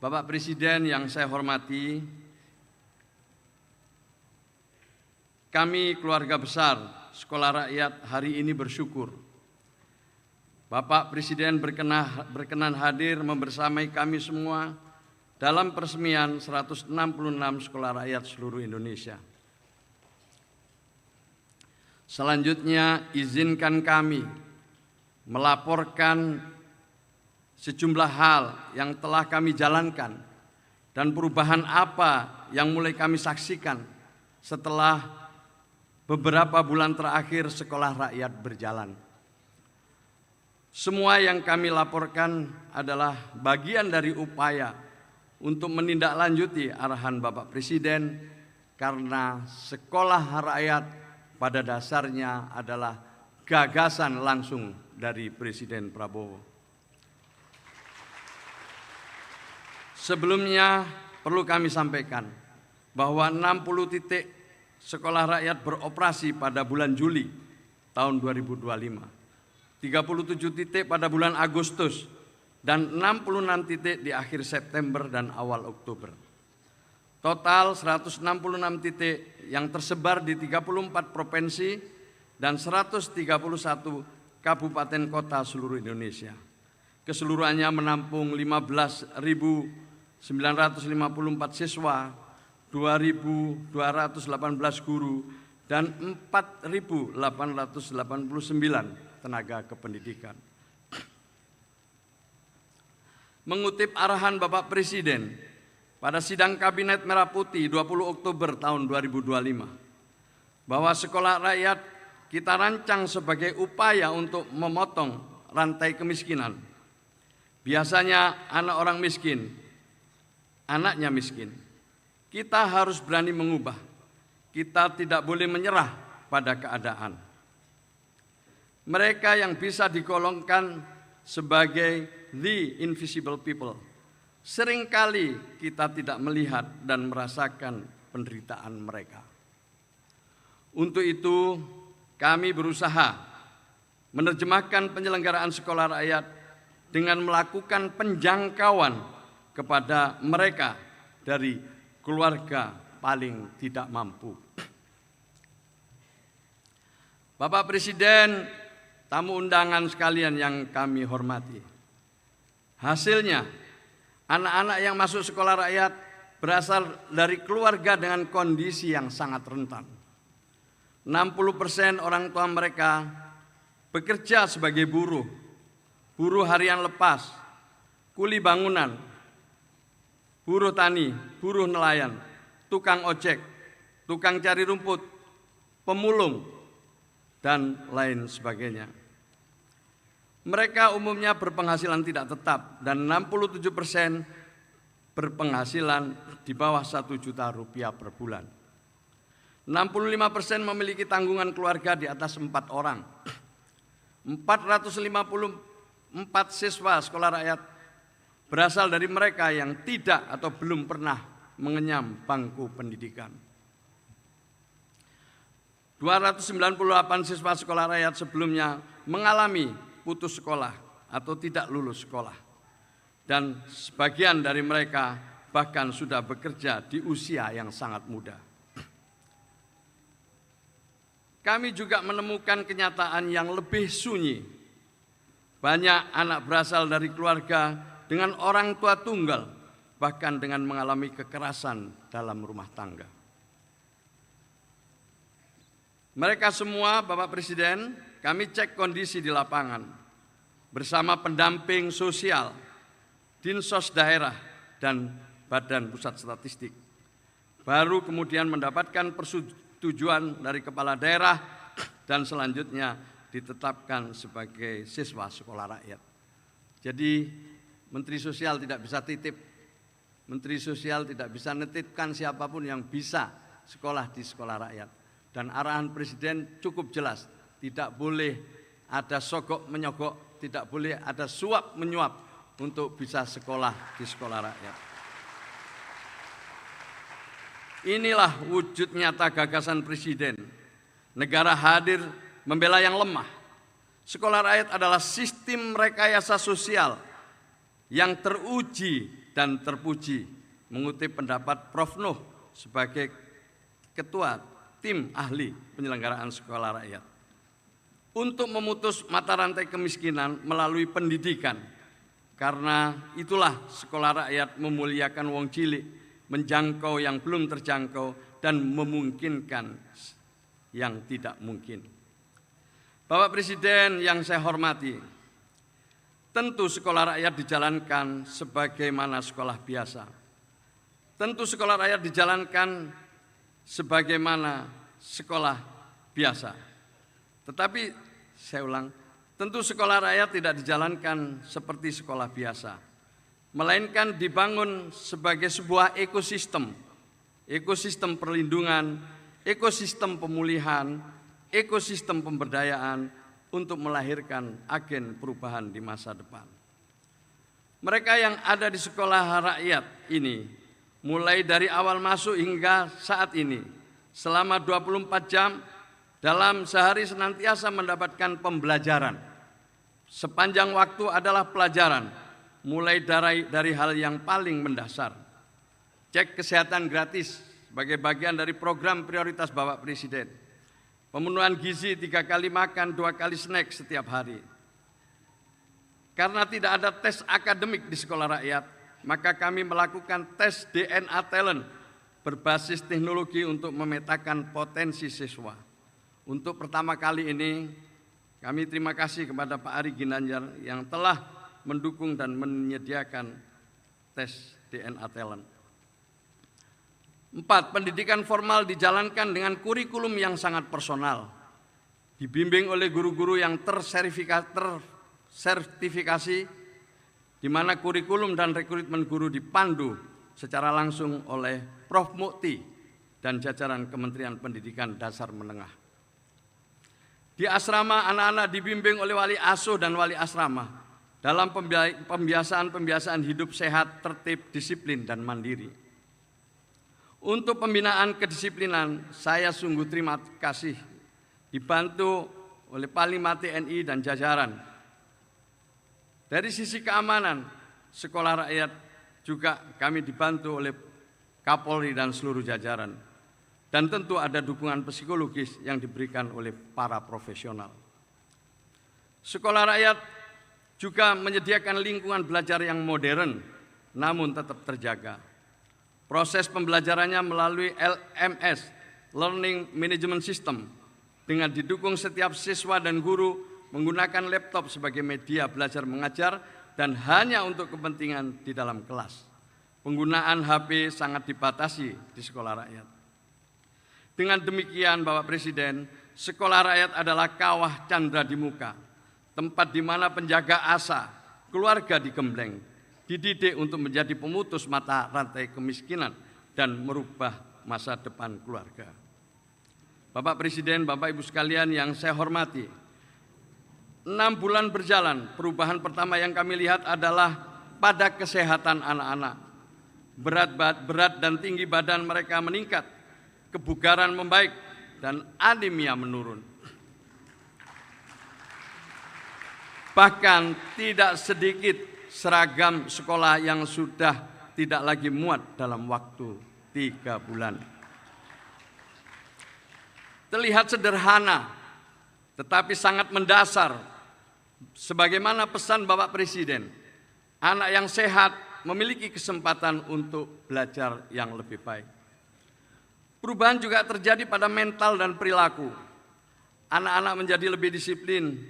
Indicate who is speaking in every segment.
Speaker 1: Bapak Presiden yang saya hormati, kami keluarga besar Sekolah Rakyat hari ini bersyukur Bapak Presiden berkenan hadir membersamai kami semua dalam peresmian 166 sekolah rakyat seluruh Indonesia. Selanjutnya, izinkan kami melaporkan sejumlah hal yang telah kami jalankan dan perubahan apa yang mulai kami saksikan setelah beberapa bulan terakhir sekolah rakyat berjalan. Semua yang kami laporkan adalah bagian dari upaya untuk menindaklanjuti arahan Bapak Presiden, karena sekolah rakyat pada dasarnya adalah gagasan langsung dari Presiden Prabowo. Sebelumnya perlu kami sampaikan bahwa 60 titik sekolah rakyat beroperasi pada bulan Juli tahun 2025, 37 titik pada bulan Agustus, dan 66 titik di akhir September dan awal Oktober. Total 166 titik yang tersebar di 34 provinsi dan 131 kabupaten kota seluruh Indonesia. Keseluruhannya menampung 15.954 siswa, 2.218 guru, dan 4.889 tenaga kependidikan. Mengutip arahan Bapak Presiden pada sidang Kabinet Merah Putih 20 Oktober tahun 2025, bahwa sekolah rakyat kita rancang sebagai upaya untuk memotong rantai kemiskinan. Biasanya anak orang miskin, anaknya miskin. Kita harus berani mengubah. Kita tidak boleh menyerah pada keadaan. Mereka yang bisa digolongkan sebagai the invisible people, seringkali kita tidak melihat dan merasakan penderitaan mereka. Untuk itu, kami berusaha menerjemahkan penyelenggaraan sekolah rakyat dengan melakukan penjangkauan kepada mereka dari keluarga paling tidak mampu. Bapak Presiden, tamu undangan sekalian yang kami hormati, hasilnya anak-anak yang masuk sekolah rakyat berasal dari keluarga dengan kondisi yang sangat rentan. 60% orang tua mereka bekerja sebagai buruh harian lepas, kuli bangunan, buruh tani, buruh nelayan, tukang ojek, tukang cari rumput, pemulung, dan lain sebagainya. Mereka umumnya berpenghasilan tidak tetap dan 67% berpenghasilan di bawah 1 juta rupiah per bulan. 65% memiliki tanggungan keluarga di atas 4 orang. 454 siswa sekolah rakyat berasal dari mereka yang tidak atau belum pernah mengenyam bangku pendidikan. 298 siswa sekolah rakyat sebelumnya mengalami putus sekolah atau tidak lulus sekolah. Dan sebagian dari mereka bahkan sudah bekerja di usia yang sangat muda. Kami juga menemukan kenyataan yang lebih sunyi. Banyak anak berasal dari keluarga dengan orang tua tunggal, bahkan dengan mengalami kekerasan dalam rumah tangga. Mereka semua, Bapak Presiden, kami cek kondisi di lapangan bersama pendamping sosial, Dinsos daerah, dan Badan Pusat Statistik. Baru kemudian mendapatkan persetujuan dari kepala daerah dan selanjutnya ditetapkan sebagai siswa sekolah rakyat. Jadi Menteri Sosial tidak bisa titip, Menteri Sosial tidak bisa netipkan siapapun yang bisa sekolah di sekolah rakyat. Dan arahan Presiden cukup jelas, tidak boleh ada sogok menyogok, tidak boleh ada suap menyuap untuk bisa sekolah di sekolah rakyat. Inilah wujud nyata gagasan Presiden. Negara hadir membela yang lemah. Sekolah rakyat adalah sistem rekayasa sosial yang teruji dan terpuji, mengutip pendapat Prof. Nuh sebagai Ketua Tim Ahli Penyelenggaraan Sekolah Rakyat, untuk memutus mata rantai kemiskinan melalui pendidikan, karena itulah sekolah rakyat memuliakan wong cilik, menjangkau yang belum terjangkau, dan memungkinkan yang tidak mungkin. Bapak Presiden yang saya hormati, tentu sekolah rakyat dijalankan sebagaimana sekolah biasa. Tentu sekolah rakyat dijalankan sebagaimana sekolah biasa. Tetapi saya ulang, tentu sekolah rakyat tidak dijalankan seperti sekolah biasa, melainkan dibangun sebagai sebuah ekosistem, ekosistem perlindungan, ekosistem pemulihan, ekosistem pemberdayaan untuk melahirkan agen perubahan di masa depan. Mereka yang ada di sekolah rakyat ini, mulai dari awal masuk hingga saat ini, selama 24 jam dalam sehari senantiasa mendapatkan pembelajaran. Sepanjang waktu adalah pelajaran, mulai dari hal yang paling mendasar. Cek kesehatan gratis sebagai bagian dari program prioritas Bapak Presiden. Pemenuhan gizi 3 kali makan, 2 kali snack setiap hari. Karena tidak ada tes akademik di sekolah rakyat, maka kami melakukan tes DNA talent berbasis teknologi untuk memetakan potensi siswa. Untuk pertama kali ini, kami terima kasih kepada Pak Ari Ginanjar yang telah mendukung dan menyediakan tes DNA talent. 4. Pendidikan formal dijalankan dengan kurikulum yang sangat personal, dibimbing oleh guru-guru yang tersertifikasi, di mana kurikulum dan rekrutmen guru dipandu secara langsung oleh Prof. Mukti dan jajaran Kementerian Pendidikan Dasar Menengah. Di asrama, anak-anak dibimbing oleh wali asuh dan wali asrama dalam pembiasaan hidup sehat, tertib, disiplin, dan mandiri. Untuk pembinaan kedisiplinan, saya sungguh terima kasih dibantu oleh Panglima TNI dan jajaran. Dari sisi keamanan, sekolah rakyat juga kami dibantu oleh Kapolri dan seluruh jajaran. Dan tentu ada dukungan psikologis yang diberikan oleh para profesional. Sekolah rakyat juga menyediakan lingkungan belajar yang modern, namun tetap terjaga. Proses pembelajarannya melalui LMS, Learning Management System, dengan didukung setiap siswa dan guru menggunakan laptop sebagai media belajar mengajar dan hanya untuk kepentingan di dalam kelas. Penggunaan HP sangat dibatasi di sekolah rakyat. Dengan demikian, Bapak Presiden, sekolah rakyat adalah kawah candra di muka, tempat di mana penjaga asa, keluarga digembleng, dididik untuk menjadi pemutus mata rantai kemiskinan dan merubah masa depan keluarga. Bapak Presiden, Bapak Ibu sekalian yang saya hormati, 6 bulan berjalan, perubahan pertama yang kami lihat adalah pada kesehatan anak-anak. Berat dan tinggi badan mereka meningkat, kebugaran membaik, dan anemia menurun. Bahkan tidak sedikit seragam sekolah yang sudah tidak lagi muat dalam waktu 3 bulan. Terlihat sederhana, tetapi sangat mendasar. Sebagaimana pesan Bapak Presiden, anak yang sehat memiliki kesempatan untuk belajar yang lebih baik. Perubahan juga terjadi pada mental dan perilaku. Anak-anak menjadi lebih disiplin,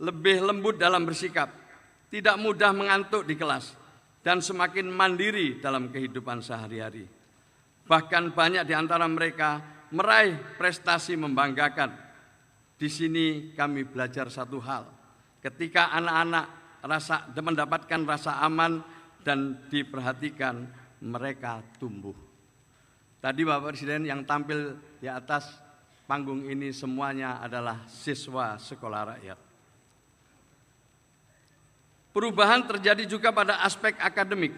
Speaker 1: lebih lembut dalam bersikap, tidak mudah mengantuk di kelas, dan semakin mandiri dalam kehidupan sehari-hari. Bahkan banyak di antara mereka meraih prestasi membanggakan. Di sini kami belajar satu hal, ketika anak-anak mendapatkan rasa aman dan diperhatikan, mereka tumbuh. Tadi Bapak Presiden yang tampil di atas panggung ini semuanya adalah siswa sekolah rakyat. Perubahan terjadi juga pada aspek akademik.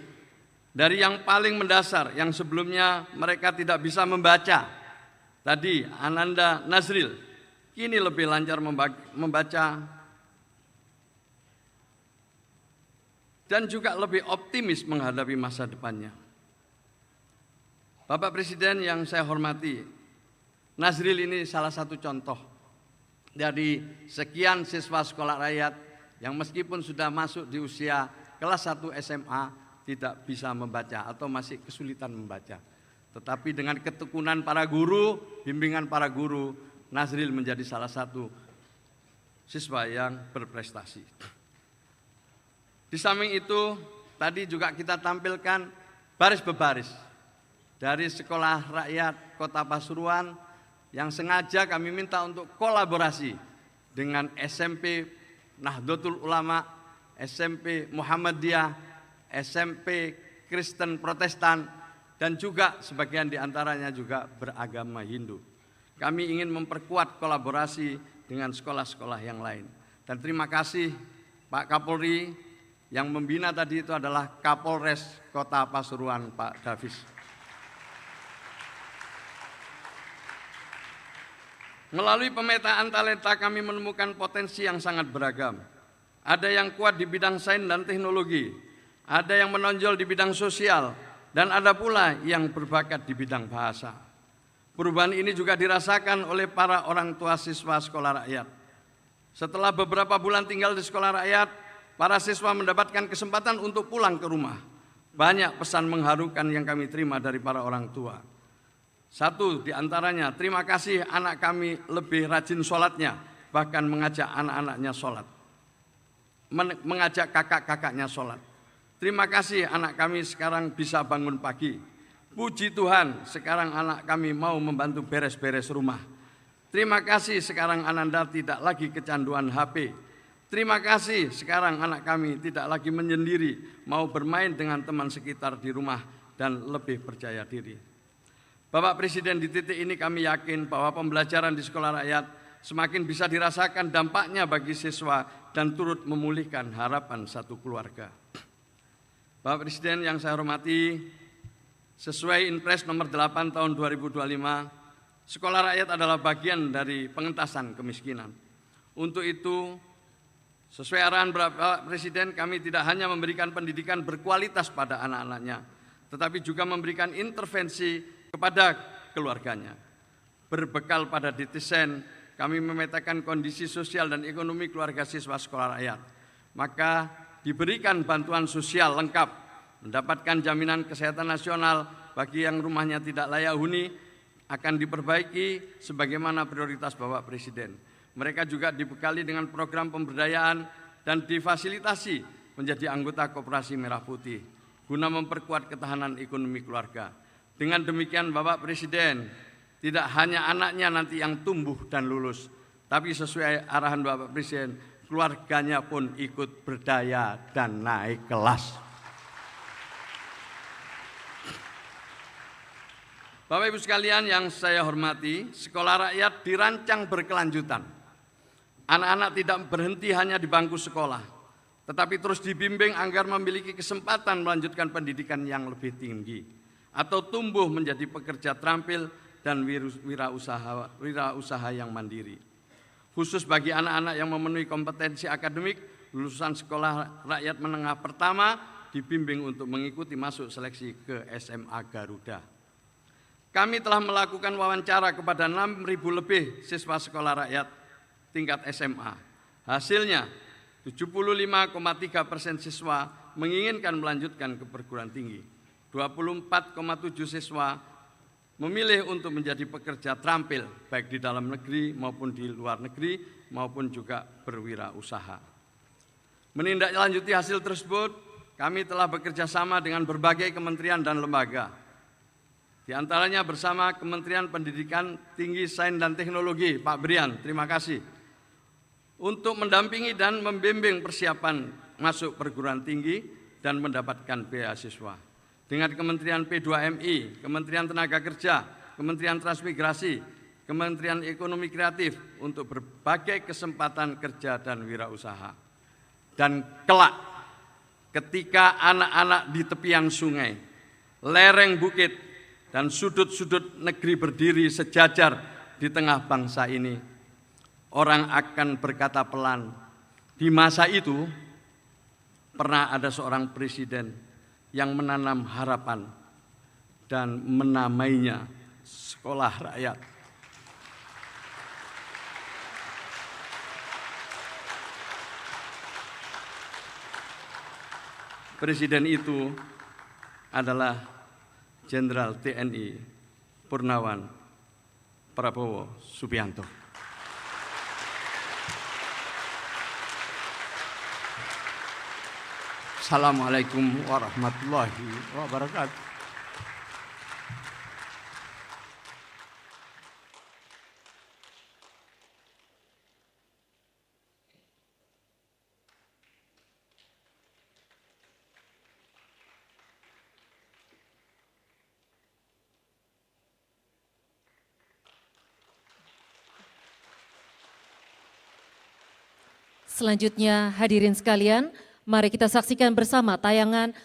Speaker 1: Dari yang paling mendasar, yang sebelumnya mereka tidak bisa membaca. Tadi Ananda Nazril, kini lebih lancar membaca. dan juga lebih optimis menghadapi masa depannya. Bapak Presiden yang saya hormati, Nazril ini salah satu contoh dari sekian siswa sekolah rakyat yang meskipun sudah masuk di usia kelas 1 SMA tidak bisa membaca atau masih kesulitan membaca. Tetapi dengan ketekunan para guru, bimbingan para guru, Nazril menjadi salah satu siswa yang berprestasi. Di samping itu, tadi juga kita tampilkan baris berbaris dari sekolah rakyat Kota Pasuruan yang sengaja kami minta untuk kolaborasi dengan SMP Nahdlatul Ulama, SMP Muhammadiyah, SMP Kristen Protestan, dan juga sebagian diantaranya juga beragama Hindu. Kami ingin memperkuat kolaborasi dengan sekolah-sekolah yang lain. Dan terima kasih Pak Kapolri, yang membina tadi itu adalah Kapolres Kota Pasuruan, Pak Davis. Melalui pemetaan talenta kami menemukan potensi yang sangat beragam. Ada yang kuat di bidang sains dan teknologi, ada yang menonjol di bidang sosial, dan ada pula yang berbakat di bidang bahasa. Perubahan ini juga dirasakan oleh para orang tua siswa sekolah rakyat. Setelah beberapa bulan tinggal di sekolah rakyat, para siswa mendapatkan kesempatan untuk pulang ke rumah. Banyak pesan mengharukan yang kami terima dari para orang tua. Satu di antaranya, terima kasih anak kami lebih rajin sholatnya, bahkan mengajak anak-anaknya sholat, mengajak kakak-kakaknya sholat. Terima kasih anak kami sekarang bisa bangun pagi. Puji Tuhan, sekarang anak kami mau membantu beres-beres rumah. Terima kasih sekarang Ananda tidak lagi kecanduan HP. Terima kasih sekarang anak kami tidak lagi menyendiri, mau bermain dengan teman sekitar di rumah dan lebih percaya diri. Bapak Presiden, di titik ini kami yakin bahwa pembelajaran di sekolah rakyat semakin bisa dirasakan dampaknya bagi siswa dan turut memulihkan harapan satu keluarga. Bapak Presiden yang saya hormati, sesuai Inpres nomor 8 tahun 2025, sekolah rakyat adalah bagian dari pengentasan kemiskinan. Untuk itu, sesuai arahan Bapak Presiden, kami tidak hanya memberikan pendidikan berkualitas pada anak-anaknya, tetapi juga memberikan intervensi kepada keluarganya. Berbekal pada desain, kami memetakan kondisi sosial dan ekonomi keluarga siswa sekolah rakyat. Maka diberikan bantuan sosial lengkap, mendapatkan jaminan kesehatan nasional bagi yang rumahnya tidak layak huni, akan diperbaiki sebagaimana prioritas Bapak Presiden. Mereka juga dibekali dengan program pemberdayaan dan difasilitasi menjadi anggota Koperasi Merah Putih, guna memperkuat ketahanan ekonomi keluarga. Dengan demikian Bapak Presiden, tidak hanya anaknya nanti yang tumbuh dan lulus, tapi sesuai arahan Bapak Presiden, keluarganya pun ikut berdaya dan naik kelas. Bapak Ibu sekalian yang saya hormati, sekolah rakyat dirancang berkelanjutan. Anak-anak tidak berhenti hanya di bangku sekolah, tetapi terus dibimbing agar memiliki kesempatan melanjutkan pendidikan yang lebih tinggi, atau tumbuh menjadi pekerja terampil dan wirausaha yang mandiri. Khusus bagi anak-anak yang memenuhi kompetensi akademik, lulusan sekolah rakyat menengah pertama dibimbing untuk mengikuti masuk seleksi ke SMA Garuda. Kami telah melakukan wawancara kepada 6.000 lebih siswa sekolah rakyat tingkat SMA. Hasilnya 75,3% siswa menginginkan melanjutkan ke perguruan tinggi. 24,7 siswa memilih untuk menjadi pekerja terampil, baik di dalam negeri maupun di luar negeri, maupun juga berwirausaha. Menindaklanjuti hasil tersebut, kami telah bekerja sama dengan berbagai kementerian dan lembaga. Di antaranya bersama Kementerian Pendidikan Tinggi, Sains dan Teknologi, Pak Brian, terima kasih, untuk mendampingi dan membimbing persiapan masuk perguruan tinggi dan mendapatkan beasiswa. Dengan Kementerian P2MI, Kementerian Tenaga Kerja, Kementerian Transmigrasi, Kementerian Ekonomi Kreatif untuk berbagai kesempatan kerja dan wirausaha. Dan kelak ketika anak-anak di tepian sungai, lereng bukit, dan sudut-sudut negeri berdiri sejajar di tengah bangsa ini, orang akan berkata pelan, di masa itu pernah ada seorang presiden yang menanam harapan dan menamainya sekolah rakyat. Presiden itu adalah Jenderal TNI Purnawan Prabowo Subianto. Assalamualaikum warahmatullahi wabarakatuh.
Speaker 2: Selanjutnya hadirin sekalian, mari kita saksikan bersama tayangan